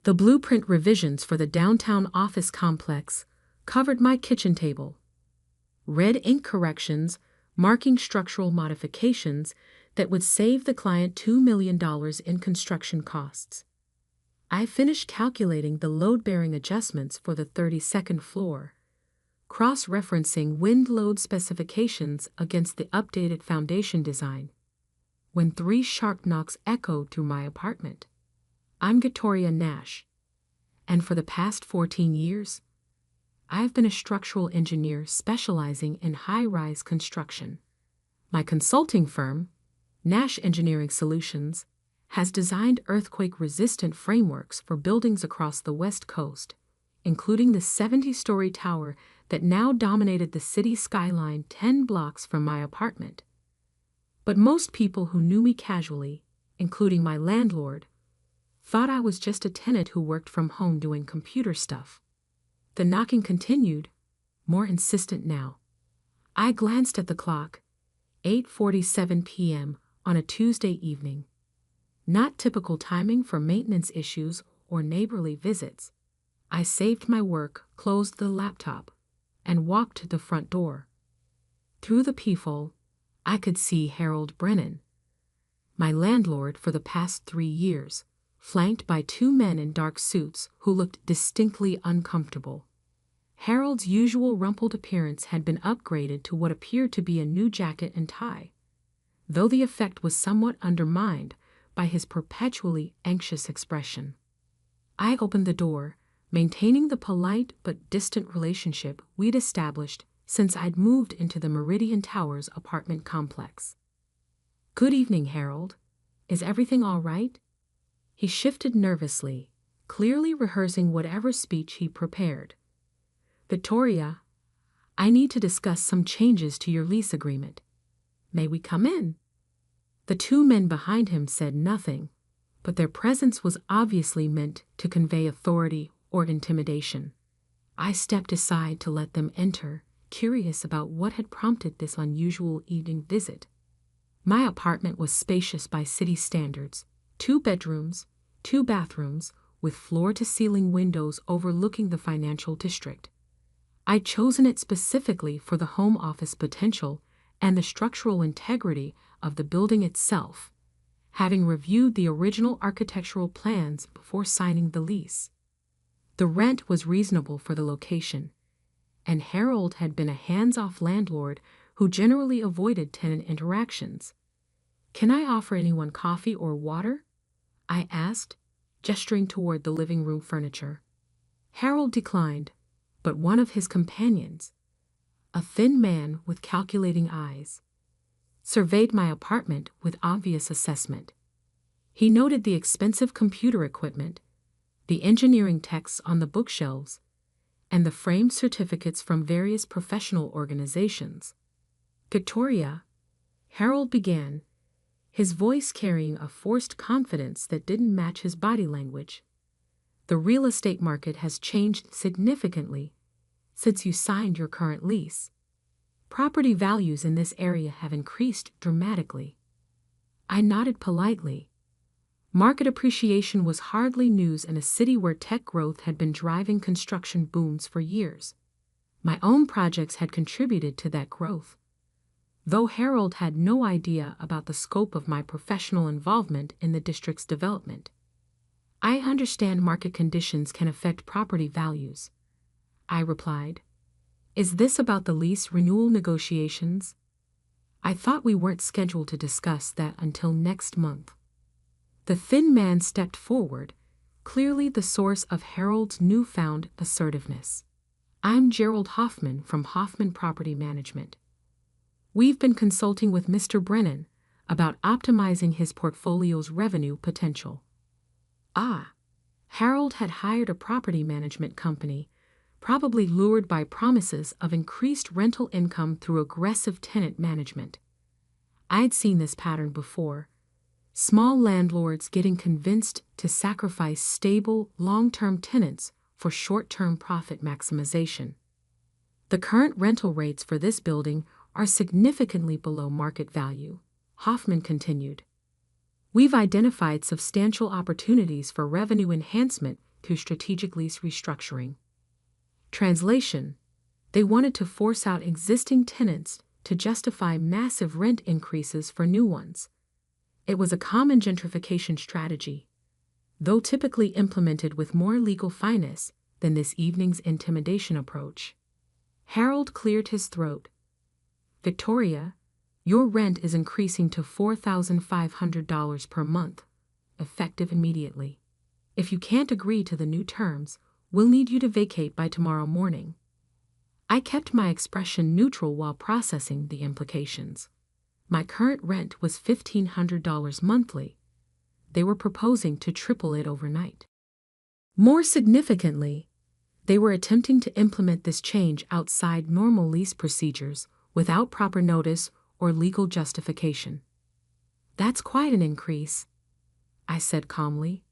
The blueprint revisions for the downtown office complex covered my kitchen table. Red ink corrections marking structural modifications that would save the client $2 million in construction costs. I finished calculating the load-bearing adjustments for the 32nd floor, cross-referencing wind load specifications against the updated foundation design, when 3 sharp knocks echoed through my apartment. I'm Victoria Nash, and for the past 14 years, I've been a structural engineer specializing in high-rise construction. My consulting firm, Nash Engineering Solutions, has designed earthquake-resistant frameworks for buildings across the West Coast, including the 70-story tower that now dominated the city skyline 10 blocks from my apartment. But most people who knew me casually, including my landlord, thought I was just a tenant who worked from home doing computer stuff. The knocking continued, more insistent now. I glanced at the clock, 8:47 p.m. on a Tuesday evening. Not typical timing for maintenance issues or neighborly visits. I saved my work, closed the laptop, and walked to the front door. Through the peephole, I could see Harold Brennan, my landlord for the past 3 years, flanked by 2 men in dark suits who looked distinctly uncomfortable. Harold's usual rumpled appearance had been upgraded to what appeared to be a new jacket and tie, though the effect was somewhat undermined by his perpetually anxious expression. I opened the door, maintaining the polite but distant relationship we'd established since I'd moved into the Meridian Towers apartment complex. "Good evening, Harold. Is everything all right?" He shifted nervously, clearly rehearsing whatever speech he prepared. "Victoria, I need to discuss some changes to your lease agreement. May we come in?" The 2 men behind him said nothing, but their presence was obviously meant to convey authority or intimidation. I stepped aside to let them enter, curious about what had prompted this unusual evening visit. My apartment was spacious by city standards, 2 bedrooms, 2 bathrooms, with floor-to-ceiling windows overlooking the financial district. I'd chosen it specifically for the home office potential and the structural integrity of the building itself, having reviewed the original architectural plans before signing the lease. The rent was reasonable for the location, and Harold had been a hands-off landlord who generally avoided tenant interactions. "Can I offer anyone coffee or water?" I asked, gesturing toward the living room furniture. Harold declined, but one of his companions, a thin man with calculating eyes, surveyed my apartment with obvious assessment. He noted the expensive computer equipment, the engineering texts on the bookshelves, and the framed certificates from various professional organizations. "Victoria," Harold began, his voice carrying a forced confidence that didn't match his body language. "The real estate market has changed significantly since you signed your current lease. Property values in this area have increased dramatically." I nodded politely. Market appreciation was hardly news in a city where tech growth had been driving construction booms for years. My own projects had contributed to that growth, though Harold had no idea about the scope of my professional involvement in the district's development. "I understand market conditions can affect property values," I replied. "Is this about the lease renewal negotiations? I thought we weren't scheduled to discuss that until next month." The thin man stepped forward, clearly the source of Harold's newfound assertiveness. "I'm Gerald Hoffman from Hoffman Property Management. We've been consulting with Mr. Brennan about optimizing his portfolio's revenue potential." Ah, Harold had hired a property management company, probably lured by promises of increased rental income through aggressive tenant management. I'd seen this pattern before. Small landlords getting convinced to sacrifice stable, long-term tenants for short-term profit maximization. "The current rental rates for this building are significantly below market value," Hoffman continued. "We've identified substantial opportunities for revenue enhancement through strategic lease restructuring. Translation: they wanted to force out existing tenants to justify massive rent increases for new ones. It was a common gentrification strategy, though typically implemented with more legal finesse than this evening's intimidation approach. Harold cleared his throat. "Victoria, your rent is increasing to $4,500 per month, effective immediately. If you can't agree to the new terms, we'll need you to vacate by tomorrow morning." I kept my expression neutral while processing the implications. My current rent was $1,500 monthly. They were proposing to triple it overnight. More significantly, they were attempting to implement this change outside normal lease procedures without proper notice or legal justification. "That's quite an increase," I said calmly.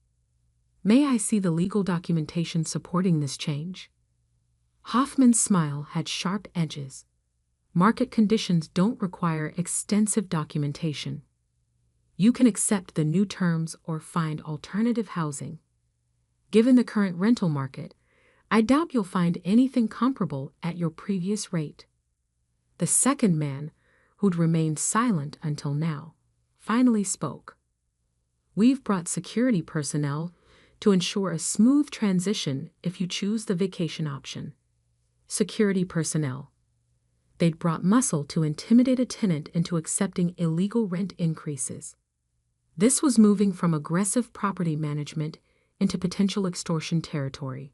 "May I see the legal documentation supporting this change?" Hoffman's smile had sharp edges. "Market conditions don't require extensive documentation. You can accept the new terms or find alternative housing. Given the current rental market, I doubt you'll find anything comparable at your previous rate." The second man, who'd remained silent until now, finally spoke. "We've brought security personnel to ensure a smooth transition if you choose the vacation option." Security personnel. They'd brought muscle to intimidate a tenant into accepting illegal rent increases. This was moving from aggressive property management into potential extortion territory.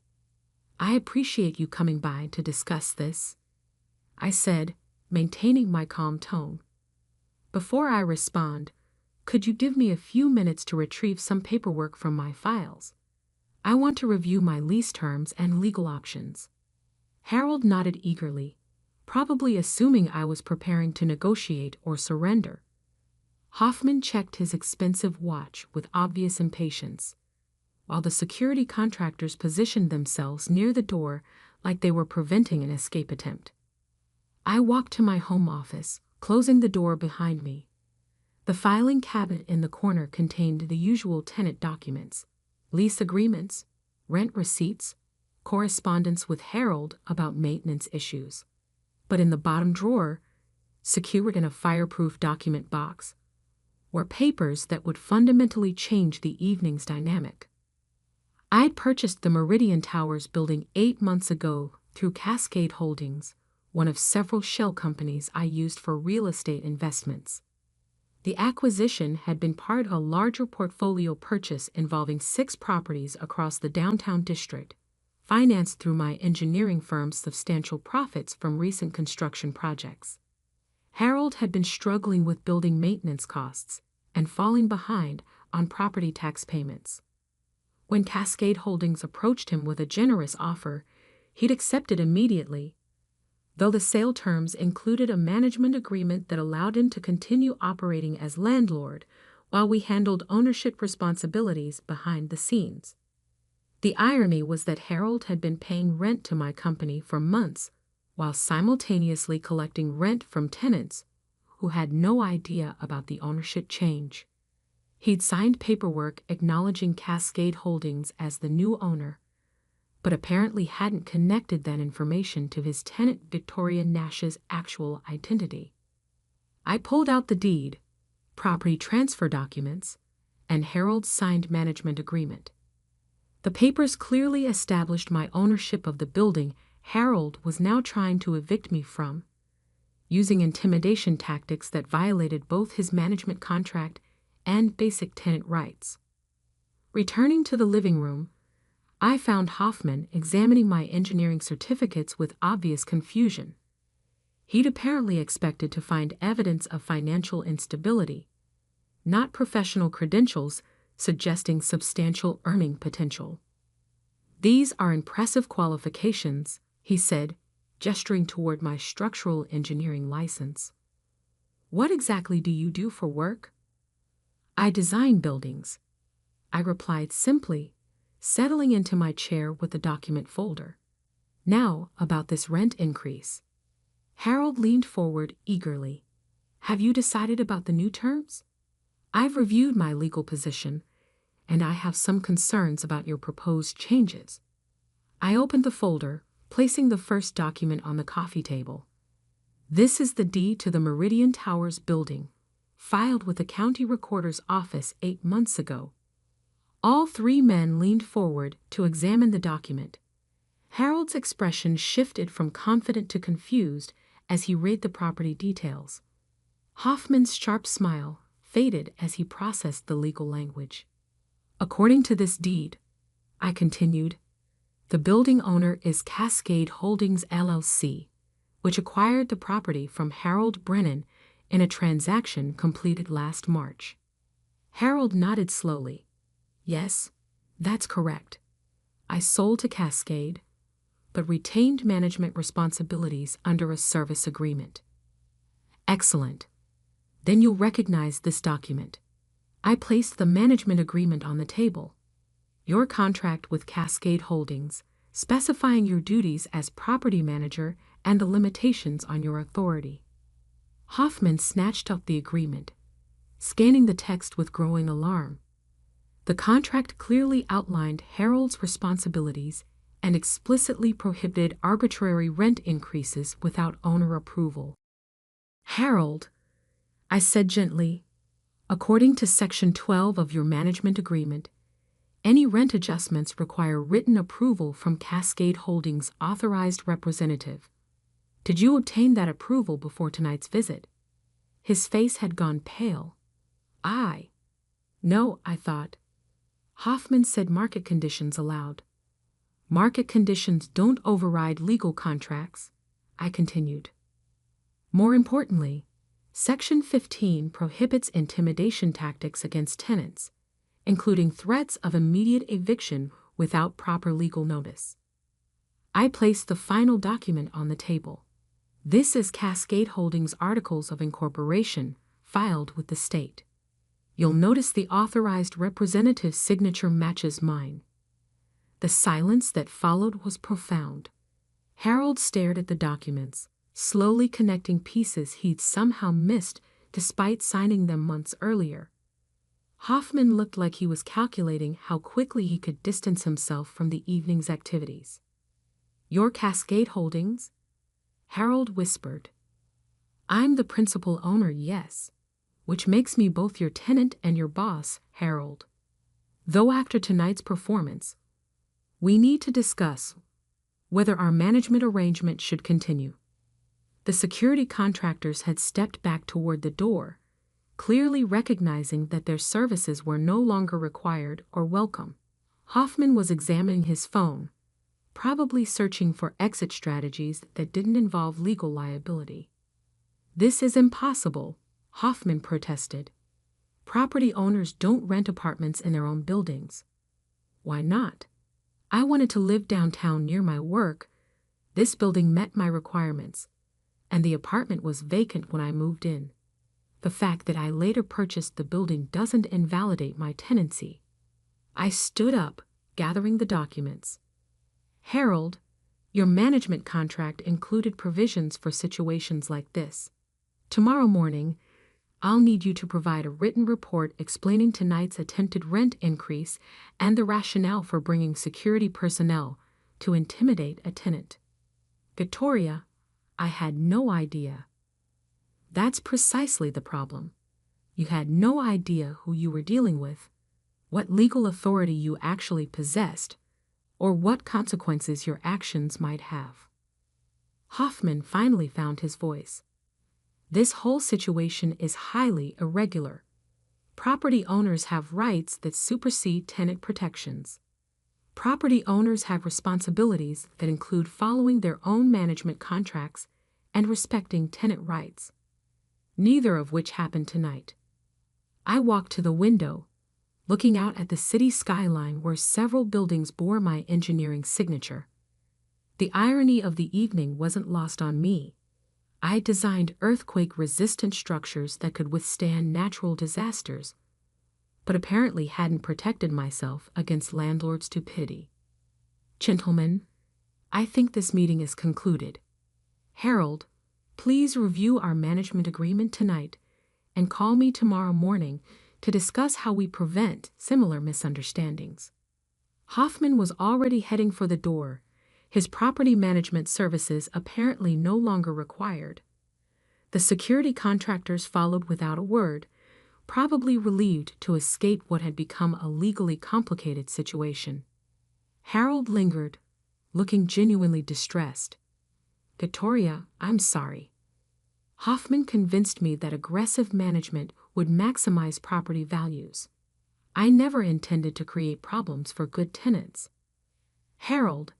"I appreciate you coming by to discuss this," I said, maintaining my calm tone. "Before I respond, could you give me a few minutes to retrieve some paperwork from my files? I want to review my lease terms and legal options." Harold nodded eagerly, probably assuming I was preparing to negotiate or surrender. Hoffman checked his expensive watch with obvious impatience, while the security contractors positioned themselves near the door like they were preventing an escape attempt. I walked to my home office, closing the door behind me. The filing cabinet in the corner contained the usual tenant documents: lease agreements, rent receipts, correspondence with Harold about maintenance issues. But in the bottom drawer, secured in a fireproof document box, were papers that would fundamentally change the evening's dynamic. I'd purchased the Meridian Towers building 8 months ago through Cascade Holdings, one of several shell companies I used for real estate investments. The acquisition had been part of a larger portfolio purchase involving 6 properties across the downtown district, financed through my engineering firm's substantial profits from recent construction projects. Harold had been struggling with building maintenance costs and falling behind on property tax payments. When Cascade Holdings approached him with a generous offer, he'd accepted immediately, though the sale terms included a management agreement that allowed him to continue operating as landlord while we handled ownership responsibilities behind the scenes. The irony was that Harold had been paying rent to my company for months while simultaneously collecting rent from tenants who had no idea about the ownership change. He'd signed paperwork acknowledging Cascade Holdings as the new owner, but apparently hadn't connected that information to his tenant Victoria Nash's actual identity. I pulled out the deed, property transfer documents, and Harold's signed management agreement. The papers clearly established my ownership of the building Harold was now trying to evict me from, using intimidation tactics that violated both his management contract and basic tenant rights. Returning to the living room, I found Hoffman examining my engineering certificates with obvious confusion. He'd apparently expected to find evidence of financial instability, not professional credentials suggesting substantial earning potential. "These are impressive qualifications," he said, gesturing toward my structural engineering license. "What exactly do you do for work?" "I design buildings," I replied simply, settling into my chair with the document folder. "Now, about this rent increase." Harold leaned forward eagerly. "Have you decided about the new terms?" "I've reviewed my legal position, and I have some concerns about your proposed changes. I opened the folder, placing the first document on the coffee table. This is the deed to the Meridian Towers building, filed with the county recorder's office 8 months ago. All three men leaned forward to examine the document. Harold's expression shifted from confident to confused as he read the property details. Hoffman's sharp smile faded as he processed the legal language. According to this deed, I continued, the building owner is Cascade Holdings LLC, which acquired the property from Harold Brennan in a transaction completed last March. Harold nodded slowly. Yes, that's correct. I sold to Cascade, but retained management responsibilities under a service agreement. Excellent. Then you'll recognize this document. I placed the management agreement on the table. Your contract with Cascade Holdings, specifying your duties as property manager and the limitations on your authority. Hoffman snatched up the agreement, scanning the text with growing alarm. The contract clearly outlined Harold's responsibilities and explicitly prohibited arbitrary rent increases without owner approval. Harold, I said gently, according to Section 12 of your management agreement, any rent adjustments require written approval from Cascade Holdings' authorized representative. Did you obtain that approval before tonight's visit? His face had gone pale. No, I thought. Hoffman said market conditions aloud. Market conditions don't override legal contracts, I continued. More importantly, Section 15 prohibits intimidation tactics against tenants, including threats of immediate eviction without proper legal notice. I placed the final document on the table. This is Cascade Holdings' Articles of Incorporation, filed with the state. You'll notice the authorized representative's signature matches mine. The silence that followed was profound. Harold stared at the documents, slowly connecting pieces he'd somehow missed despite signing them months earlier. Hoffman looked like he was calculating how quickly he could distance himself from the evening's activities. Your Cascade Holdings? Harold whispered. I'm the principal owner, yes, which makes me both your tenant and your boss, Harold. Though after tonight's performance, we need to discuss whether our management arrangement should continue. The security contractors had stepped back toward the door, clearly recognizing that their services were no longer required or welcome. Hoffman was examining his phone, probably searching for exit strategies that didn't involve legal liability. This is impossible, Hoffman protested. Property owners don't rent apartments in their own buildings. Why not? I wanted to live downtown near my work. This building met my requirements, and the apartment was vacant when I moved in. The fact that I later purchased the building doesn't invalidate my tenancy. I stood up, gathering the documents. Harold, your management contract included provisions for situations like this. Tomorrow morning, I'll need you to provide a written report explaining tonight's attempted rent increase and the rationale for bringing security personnel to intimidate a tenant. Victoria, I had no idea. That's precisely the problem. You had no idea who you were dealing with, what legal authority you actually possessed, or what consequences your actions might have. Hoffman finally found his voice. This whole situation is highly irregular. Property owners have rights that supersede tenant protections. Property owners have responsibilities that include following their own management contracts and respecting tenant rights, neither of which happened tonight. I walked to the window, looking out at the city skyline where several buildings bore my engineering signature. The irony of the evening wasn't lost on me. I designed earthquake-resistant structures that could withstand natural disasters, but apparently hadn't protected myself against landlord stupidity. Gentlemen, I think this meeting is concluded. Harold, please review our management agreement tonight and call me tomorrow morning to discuss how we prevent similar misunderstandings. Hoffman was already heading for the door, his property management services apparently no longer required. The security contractors followed without a word, probably relieved to escape what had become a legally complicated situation. Harold lingered, looking genuinely distressed. "Victoria, I'm sorry. Hoffman convinced me that aggressive management would maximize property values. I never intended to create problems for good tenants." "Harold,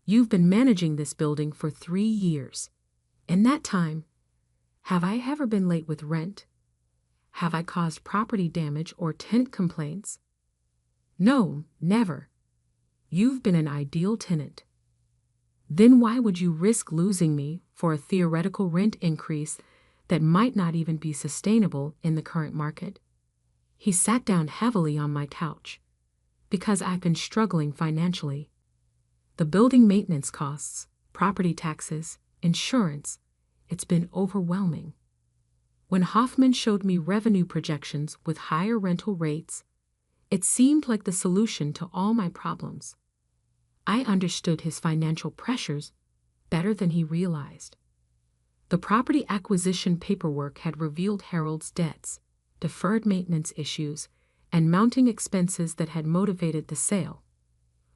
you've been managing this building for 3 years. In that time, have I ever been late with rent? Have I caused property damage or tenant complaints?" "No, never. You've been an ideal tenant." "Then why would you risk losing me for a theoretical rent increase that might not even be sustainable in the current market?" He sat down heavily on my couch. "Because I've been struggling financially. The building maintenance costs, property taxes, insurance, it's been overwhelming." When Hoffman showed me revenue projections with higher rental rates, it seemed like the solution to all my problems. I understood his financial pressures better than he realized. The property acquisition paperwork had revealed Harold's debts, deferred maintenance issues, and mounting expenses that had motivated the sale.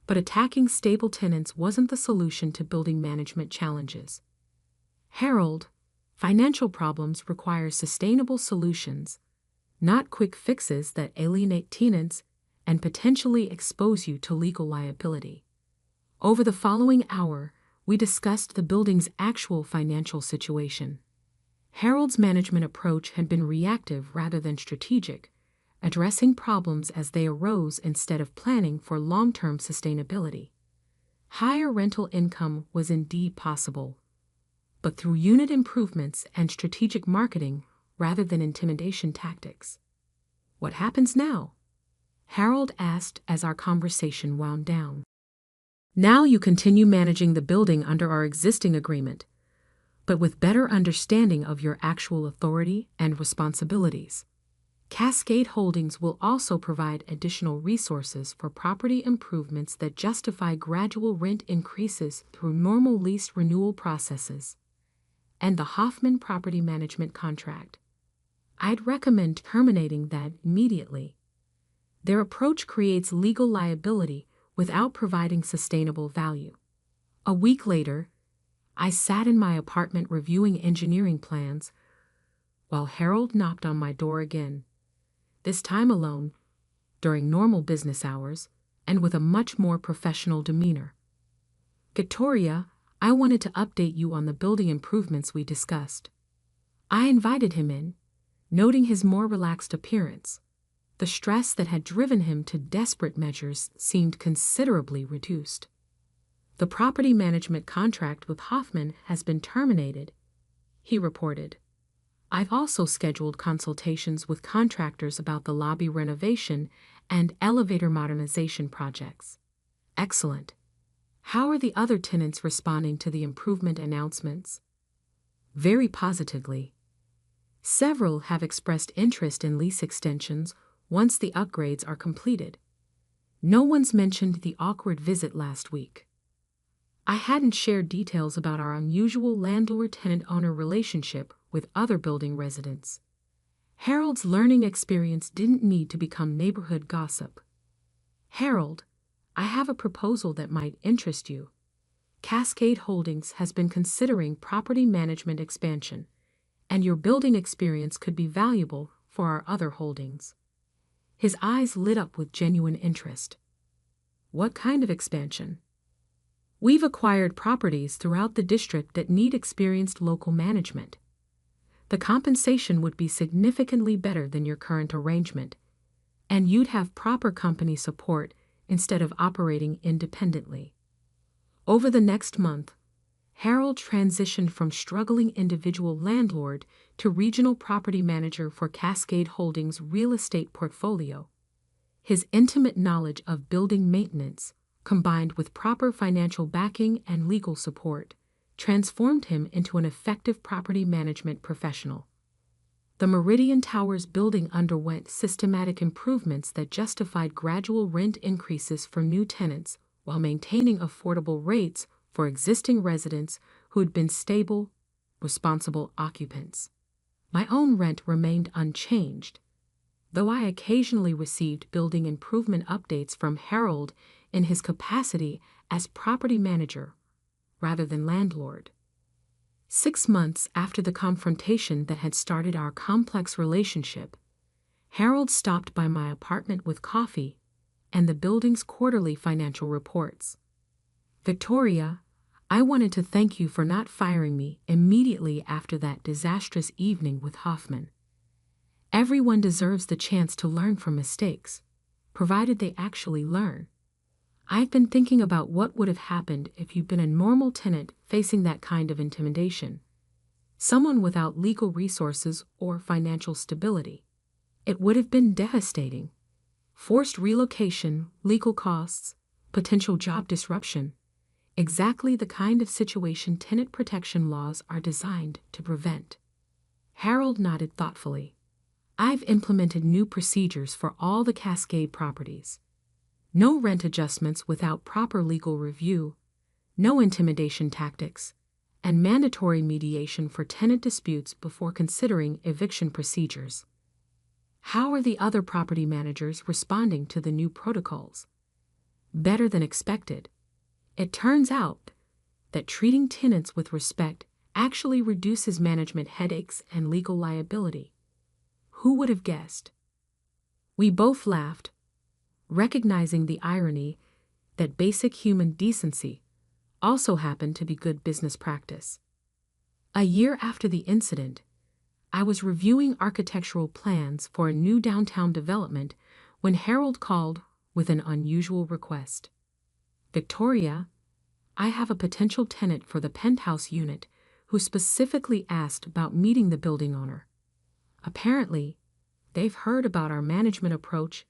But attacking stable tenants wasn't the solution to building management challenges. "Harold, financial problems require sustainable solutions, not quick fixes that alienate tenants and potentially expose you to legal liability." Over the following hour, we discussed the building's actual financial situation. Harold's management approach had been reactive rather than strategic, addressing problems as they arose instead of planning for long-term sustainability. Higher rental income was indeed possible, but through unit improvements and strategic marketing rather than intimidation tactics. "What happens now?" Harold asked as our conversation wound down. "Now you continue managing the building under our existing agreement, but with better understanding of your actual authority and responsibilities. Cascade Holdings will also provide additional resources for property improvements that justify gradual rent increases through normal lease renewal processes and the Hoffman property management contract. I'd recommend terminating that immediately. Their approach creates legal liability without providing sustainable value." A week later, I sat in my apartment reviewing engineering plans while Harold knocked on my door again, this time alone, during normal business hours, and with a much more professional demeanor. "Victoria, I wanted to update you on the building improvements we discussed." I invited him in, noting his more relaxed appearance. The stress that had driven him to desperate measures seemed considerably reduced. "The property management contract with Hoffman has been terminated," he reported. "I've also scheduled consultations with contractors about the lobby renovation and elevator modernization projects." "Excellent. How are the other tenants responding to the improvement announcements?" "Very positively. Several have expressed interest in lease extensions once the upgrades are completed. No one's mentioned the awkward visit last week." I hadn't shared details about our unusual landlord-tenant-owner relationship with other building residents. Harold's learning experience didn't need to become neighborhood gossip. "Harold, I have a proposal that might interest you. Cascade Holdings has been considering property management expansion, and your building experience could be valuable for our other holdings." His eyes lit up with genuine interest. "What kind of expansion?" "We've acquired properties throughout the district that need experienced local management. The compensation would be significantly better than your current arrangement, and you'd have proper company support instead of operating independently." Over the next month, Harold transitioned from struggling individual landlord to regional property manager for Cascade Holdings' real estate portfolio. His intimate knowledge of building maintenance, combined with proper financial backing and legal support, transformed him into an effective property management professional. The Meridian Towers building underwent systematic improvements that justified gradual rent increases for new tenants while maintaining affordable rates for existing residents who had been stable, responsible occupants. My own rent remained unchanged, though I occasionally received building improvement updates from Harold in his capacity as property manager rather than landlord. 6 months after the confrontation that had started our complex relationship, Harold stopped by my apartment with coffee and the building's quarterly financial reports. "Victoria, I wanted to thank you for not firing me immediately after that disastrous evening with Hoffman. Everyone deserves the chance to learn from mistakes, provided they actually learn. I've been thinking about what would have happened if you'd been a normal tenant facing that kind of intimidation. Someone without legal resources or financial stability. It would have been devastating. Forced relocation, legal costs, potential job disruption. Exactly the kind of situation tenant protection laws are designed to prevent." Harold nodded thoughtfully. "I've implemented new procedures for all the Cascade properties. No rent adjustments without proper legal review, no intimidation tactics, and mandatory mediation for tenant disputes before considering eviction procedures." "How are the other property managers responding to the new protocols?" "Better than expected. It turns out that treating tenants with respect actually reduces management headaches and legal liability." Who would have guessed? We both laughed, recognizing the irony that basic human decency also happened to be good business practice. A year after the incident, I was reviewing architectural plans for a new downtown development when Harold called with an unusual request. "Victoria, I have a potential tenant for the penthouse unit who specifically asked about meeting the building owner. Apparently, they've heard about our management approach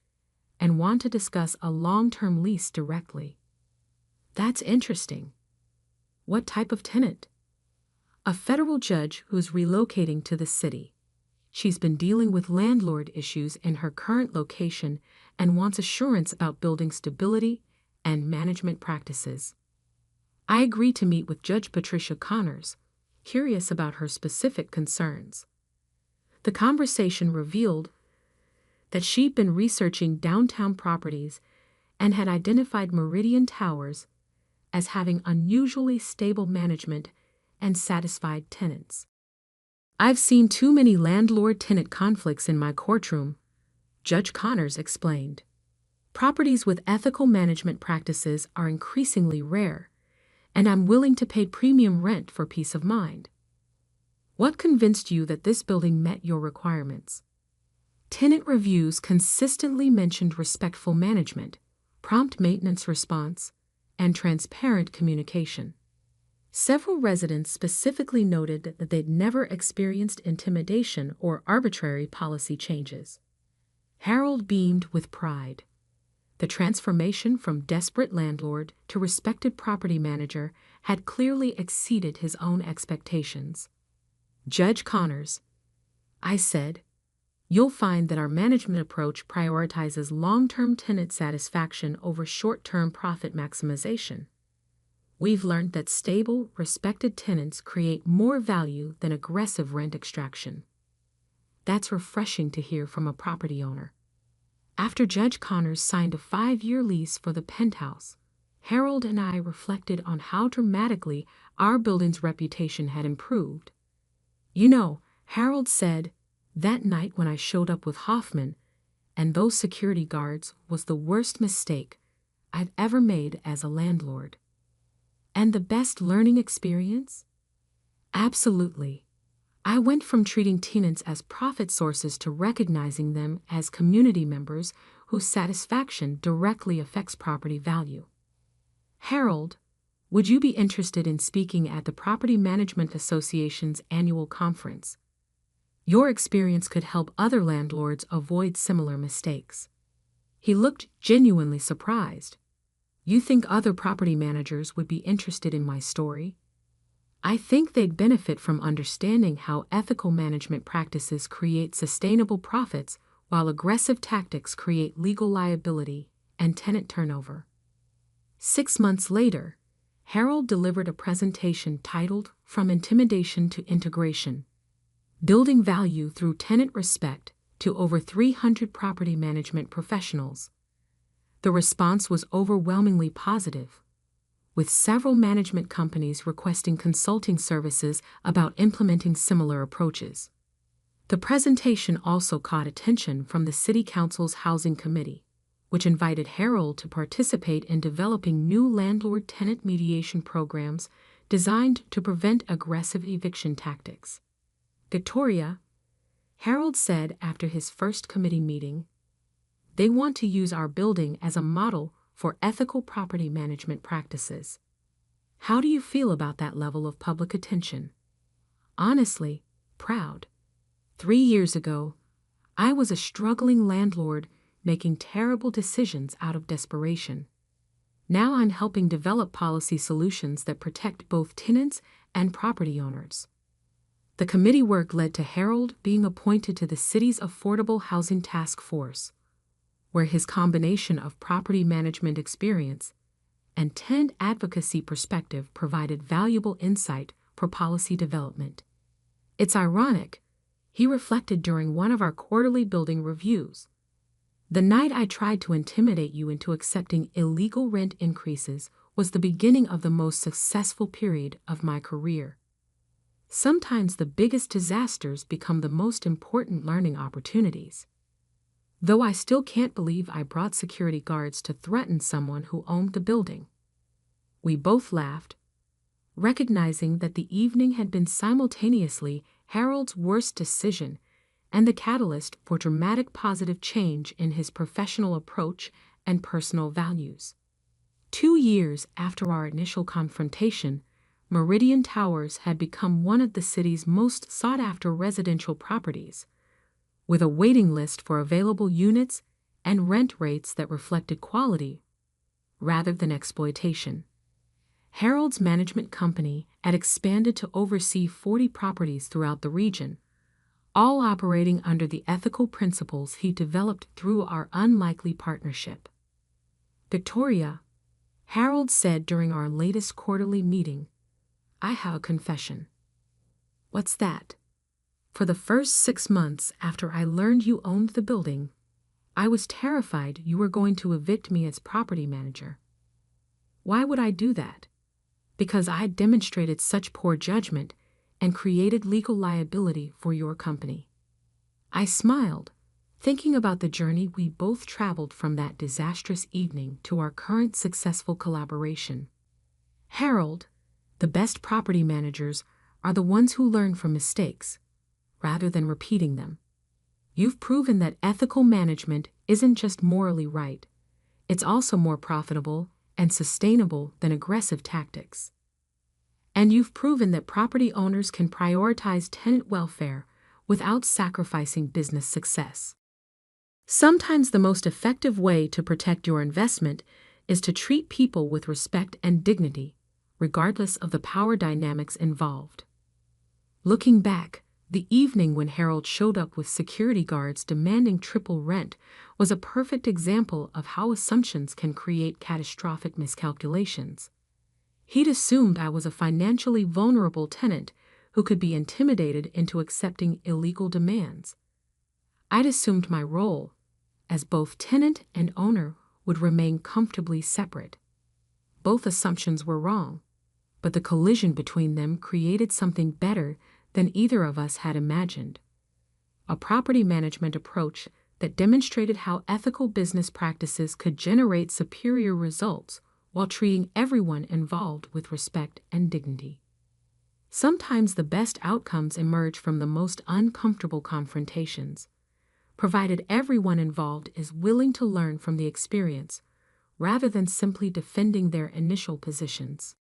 and want to discuss a long-term lease directly." "That's interesting. What type of tenant?" "A federal judge who's relocating to the city. She's been dealing with landlord issues in her current location and wants assurance about building stability and management practices." I agreed to meet with Judge Patricia Connors, curious about her specific concerns. The conversation revealed that she'd been researching downtown properties and had identified Meridian Towers as having unusually stable management and satisfied tenants. "I've seen too many landlord-tenant conflicts in my courtroom," Judge Connors explained. "Properties with ethical management practices are increasingly rare, and I'm willing to pay premium rent for peace of mind." "What convinced you that this building met your requirements?" "Tenant reviews consistently mentioned respectful management, prompt maintenance response, and transparent communication. Several residents specifically noted that they'd never experienced intimidation or arbitrary policy changes." Harold beamed with pride. The transformation from desperate landlord to respected property manager had clearly exceeded his own expectations. "Judge Connors," I said, "you'll find that our management approach prioritizes long-term tenant satisfaction over short-term profit maximization. We've learned that stable, respected tenants create more value than aggressive rent extraction." That's refreshing to hear from a property owner. After Judge Connors signed a 5-year lease for the penthouse, Harold and I reflected on how dramatically our building's reputation had improved. "You know," Harold said, "that night when I showed up with Hoffman and those security guards was the worst mistake I've ever made as a landlord." "And the best learning experience?" "Absolutely. I went from treating tenants as profit sources to recognizing them as community members whose satisfaction directly affects property value." "Harold, would you be interested in speaking at the Property Management Association's annual conference? Your experience could help other landlords avoid similar mistakes." He looked genuinely surprised. "You think other property managers would be interested in my story?" I think they'd benefit from understanding how ethical management practices create sustainable profits while aggressive tactics create legal liability and tenant turnover. 6 months later, Harold delivered a presentation titled From Intimidation to Integration: Building Value Through Tenant Respect to over 300 property management professionals. The response was overwhelmingly positive, with several management companies requesting consulting services about implementing similar approaches. The presentation also caught attention from the City Council's Housing Committee, which invited Harold to participate in developing new landlord-tenant mediation programs designed to prevent aggressive eviction tactics. Victoria, Harold said after his first committee meeting, they want to use our building as a model for ethical property management practices. How do you feel about that level of public attention? Honestly, proud. 3 years ago, I was a struggling landlord making terrible decisions out of desperation. Now I'm helping develop policy solutions that protect both tenants and property owners. The committee work led to Harold being appointed to the city's Affordable Housing Task Force, where his combination of property management experience and tenant advocacy perspective provided valuable insight for policy development. It's ironic, he reflected during one of our quarterly building reviews. The night I tried to intimidate you into accepting illegal rent increases was the beginning of the most successful period of my career. Sometimes the biggest disasters become the most important learning opportunities. Though I still can't believe I brought security guards to threaten someone who owned the building. We both laughed, recognizing that the evening had been simultaneously Harold's worst decision and the catalyst for dramatic positive change in his professional approach and personal values. 2 years after our initial confrontation, Meridian Towers had become one of the city's most sought-after residential properties, with a waiting list for available units and rent rates that reflected quality rather than exploitation. Harold's management company had expanded to oversee 40 properties throughout the region, all operating under the ethical principles he developed through our unlikely partnership. Victoria, Harold said during our latest quarterly meeting, I have a confession. What's that? For the first 6 months after I learned you owned the building, I was terrified you were going to evict me as property manager. Why would I do that? Because I had demonstrated such poor judgment and created legal liability for your company. I smiled, thinking about the journey we both traveled from that disastrous evening to our current successful collaboration. Harold, the best property managers are the ones who learn from mistakes, rather than repeating them. You've proven that ethical management isn't just morally right, it's also more profitable and sustainable than aggressive tactics. And you've proven that property owners can prioritize tenant welfare without sacrificing business success. Sometimes the most effective way to protect your investment is to treat people with respect and dignity, regardless of the power dynamics involved. Looking back, the evening when Harold showed up with security guards demanding triple rent was a perfect example of how assumptions can create catastrophic miscalculations. He'd assumed I was a financially vulnerable tenant who could be intimidated into accepting illegal demands. I'd assumed my role, as both tenant and owner, would remain comfortably separate. Both assumptions were wrong, but the collision between them created something better than either of us had imagined. A property management approach that demonstrated how ethical business practices could generate superior results while treating everyone involved with respect and dignity. Sometimes the best outcomes emerge from the most uncomfortable confrontations, provided everyone involved is willing to learn from the experience rather than simply defending their initial positions.